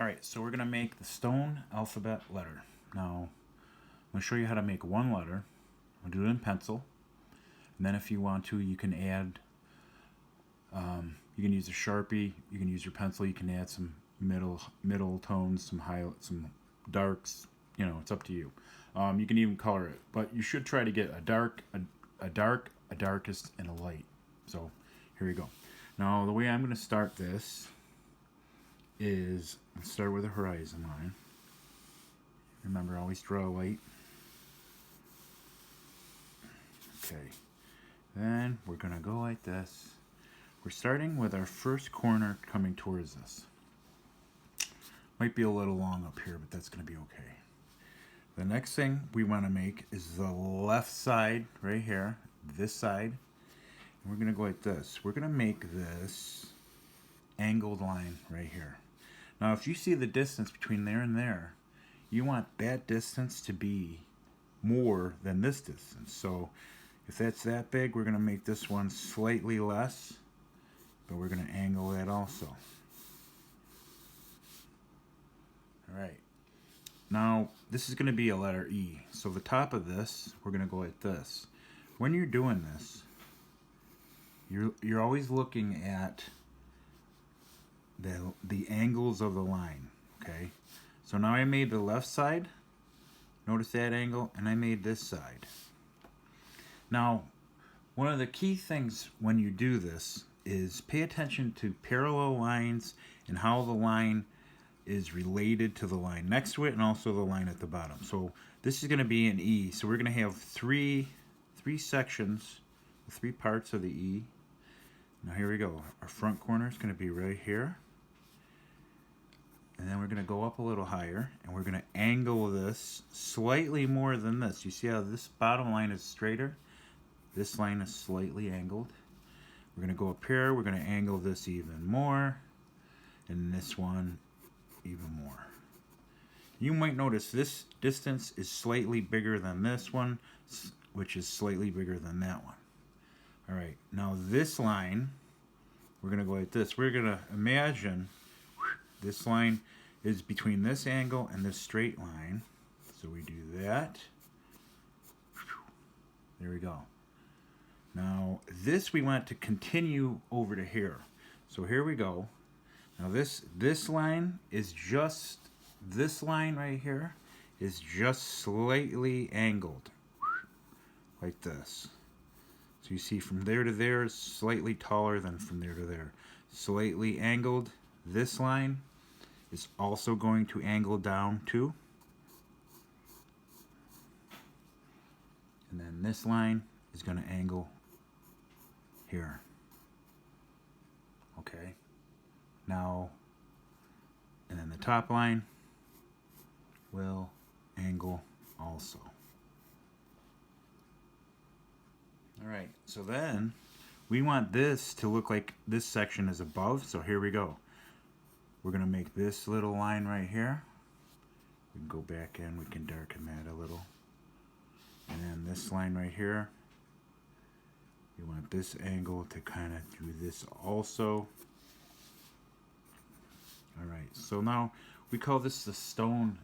Alright, so we're going to make the stone alphabet letter. Now, I'm going to show you how to make one letter. I'll do it in pencil. And then if you want to, you can add, you can use a Sharpie, you can use your pencil, you can add some middle tones, some highlights, some darks, you know, it's up to you. You can even color it, but you should try to get a dark, a darkest, and a light. So, here we go. Now, the way I'm going to start this is let's start with a horizon line. Remember, always draw a light. Okay. Then we're going to go like this. We're starting with our first corner coming towards us. Might be a little long up here, but that's going to be okay. The next thing we want to make is the left side right here, this side. And we're going to go like this. We're going to make this angled line right here. Now, if you see the distance between there and there, you want that distance to be more than this distance. So if that's that big, we're going to make this one slightly less, but we're going to angle that also. All right. Now, this is going to be a letter E. So the top of this, we're going to go like this. When you're doing this, you're always looking at the angles of the line, okay? So now I made the left side, notice that angle, and I made this side. Now, one of the key things when you do this is pay attention to parallel lines and how the line is related to the line next to it and also the line at the bottom. So this is going to be an E, so we're going to have three sections, three parts of the E. Now here we go. Our front corner is going to be right here. And then we're going to go up a little higher, and we're going to angle this slightly more than this. You see how this bottom line is straighter? This line is slightly angled. We're going to go up here, we're going to angle this even more, and this one even more. You might notice this distance is slightly bigger than this one, which is slightly bigger than that one. Alright, now this line, we're going to go like this. We're going to imagine this line is between this angle and this straight line. So we do that. There we go. Now this we want to continue over to here. So here we go. Now this line is just, this line right here is just slightly angled. Like this. So you see from there to there is slightly taller than from there to there. Slightly angled. This line is also going to angle down too. And then this line is going to angle here. Okay. Now, and then the top line will angle also. Alright, so then we want this to look like this section is above, so here we go. We're going to make this little line right here. We can go back in, we can darken that a little. And then this line right here, we want this angle to kind of do this also. Alright, so now we call this the stone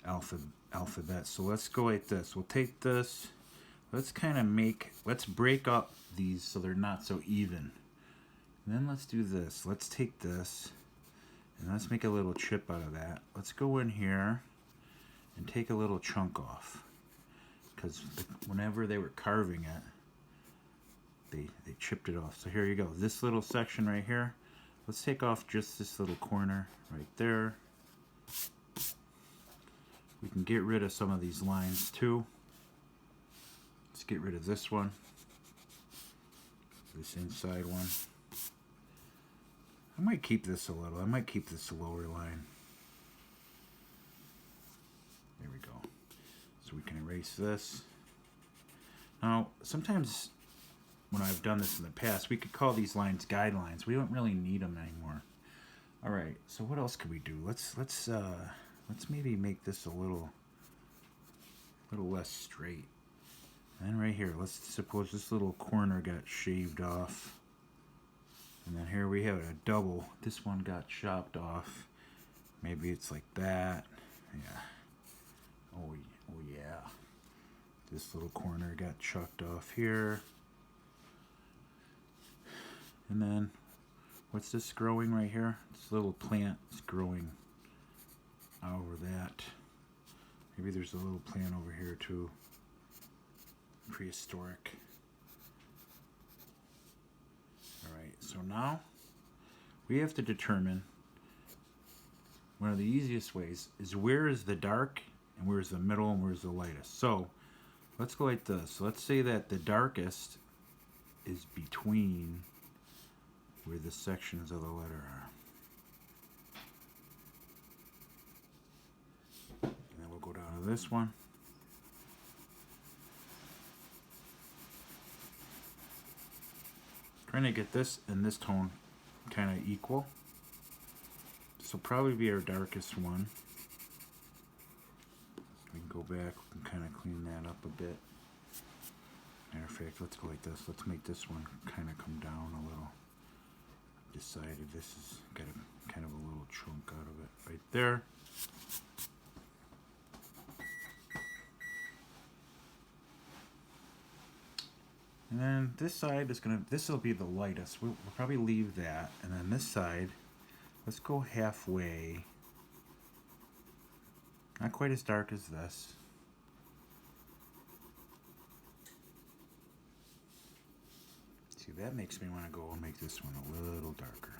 alphabet. So let's go like this. We'll take this, let's kind of let's break up these so they're not so even. And then let's do this. Let's take this and let's make a little chip out of that. Let's go in here and take a little chunk off. Because whenever they were carving it, they chipped it off. So here you go. This little section right here, let's take off just this little corner right there. We can get rid of some of these lines too. Let's get rid of this one. This inside one. I might keep this a little. I might keep this a lower line. There we go. So we can erase this. Now, sometimes when I've done this in the past, we could call these lines guidelines. We don't really need them anymore. All right. So what else could we do? Let's maybe make this a little less straight. And right here, let's suppose this little corner got shaved off. And then here we have a double. This one got chopped off. Maybe it's like that. Yeah. Oh yeah. This little corner got chucked off here. And then, what's this growing right here? This little plant is growing over that. Maybe there's a little plant over here too. Prehistoric. Alright, so now we have to determine, one of the easiest ways is where is the dark and where's the middle and where's the lightest. So let's go like this. Let's say that the darkest is between where the sections of the letter are. And then we'll go down to this one. Trying to get this and this tone kind of equal. This will probably be our darkest one. We can go back and kind of clean that up a bit. Matter of fact, let's go like this. Let's make this one kind of come down a little. Decided this has got a kind of a little chunk out of it right there. And then this side is gonna, this will be the lightest. We'll probably leave that. And then this side, let's go halfway. Not quite as dark as this. See, that makes me want to go and make this one a little darker.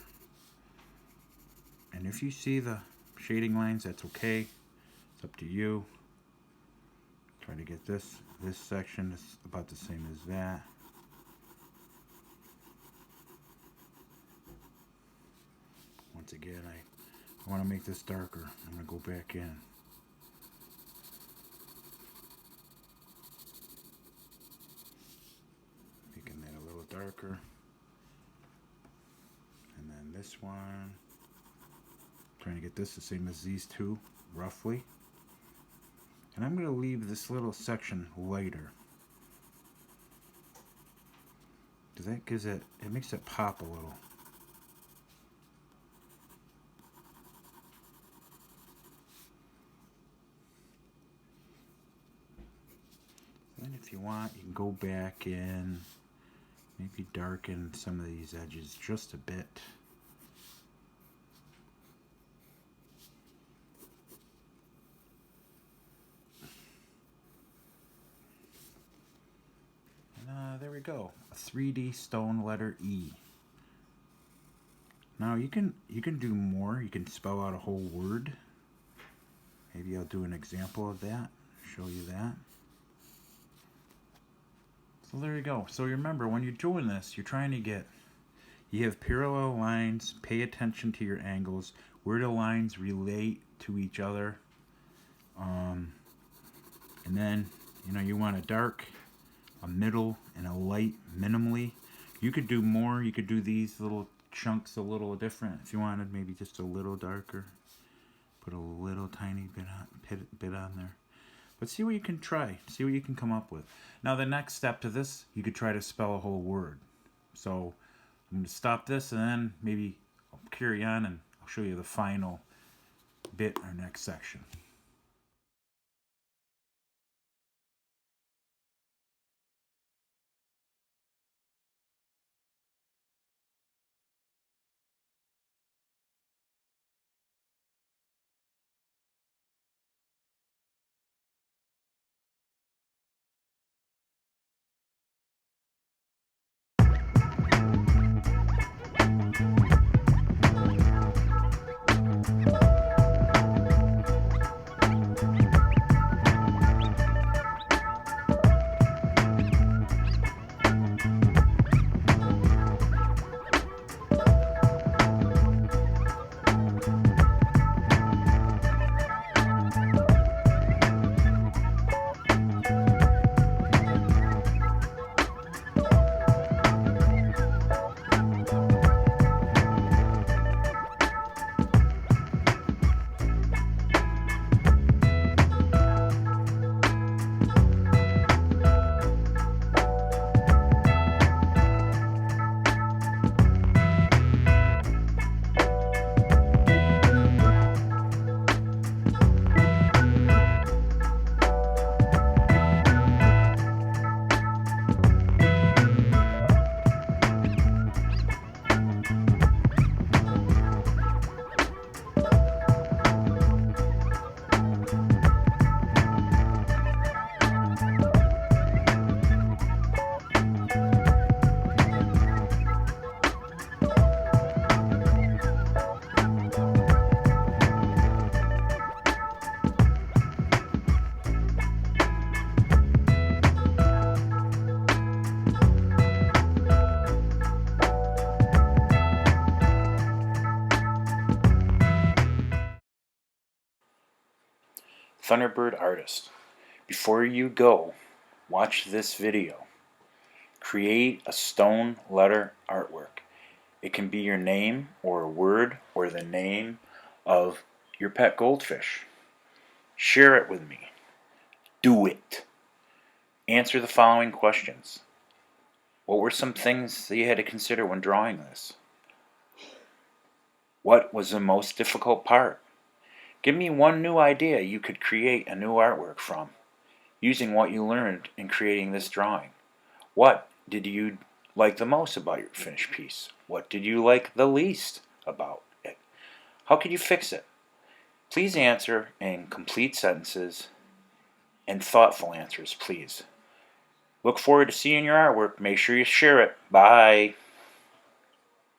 And if you see the shading lines, that's okay. It's up to you. Try to get this section is about the same as that. Once again, I want to make this darker. I'm going to go back in. Making that a little darker. And then this one. Trying to get this the same as these two, roughly. And I'm going to leave this little section lighter. Because that gives it makes it pop a little. Then if you want, you can go back in, maybe darken some of these edges just a bit. And there we go, a 3D stone letter E. Now you can do more. You can spell out a whole word. Maybe I'll do an example of that, show you that. So there you go. So remember, when you're doing this, you're trying to get, you have parallel lines, pay attention to your angles, where the lines relate to each other. And then, you want a dark, a middle, and a light minimally. You could do more. You could do these little chunks a little different. If you wanted maybe just a little darker, put a little tiny bit on there. But see what you can try. See what you can come up with. Now the next step to this, you could try to spell a whole word. So I'm going to stop this and then maybe I'll carry on and I'll show you the final bit, our next section. Thunderbird Artist. Before you go, watch this video. Create a stone letter artwork. It can be your name or a word or the name of your pet goldfish. Share it with me. Do it. Answer the following questions. What were some things that you had to consider when drawing this? What was the most difficult part? Give me one new idea you could create a new artwork from, using what you learned in creating this drawing. What did you like the most about your finished piece? What did you like the least about it? How could you fix it? Please answer in complete sentences and thoughtful answers, please. Look forward to seeing your artwork. Make sure you share it. Bye.